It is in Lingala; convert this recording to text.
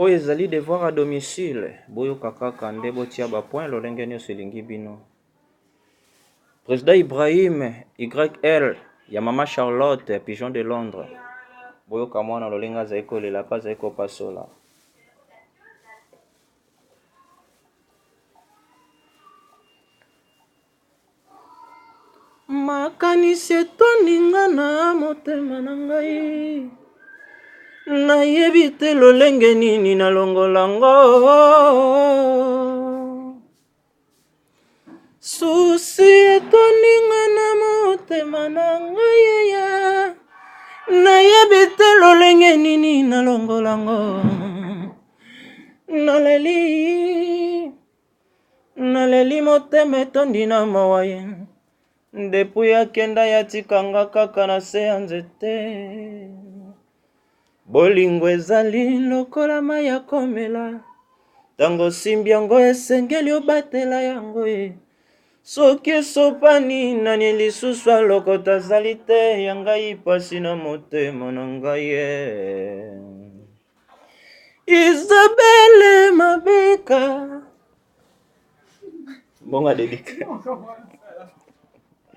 oyo ezali devoir à domicile boyoka kaka nde botia bapoint lolenge nyonso elingi bino. Président Ibrahim YL ya mama Charlotte Pigeon de Londres boyoka mwana lolenge azali kolela pa azali kopasola. Makanisi etoninga na motema na ngai, nayebi te lolenge nini nalongolango. Susi etoninga na motema na ngai ya, nayebi te lolenge nini nalongolango. Naleli motema etondi na mawaye, ndepu ya kenda ya tikanga kaka na se ya nzete. Bolingo ezali lokola mai ya komela, tango simbi yango esengeli obatela yango e. Soki esopani nani lisusu alokota zali te ya ngai pasi na motema na ngai e. Isabelle Mabeka bonga dedika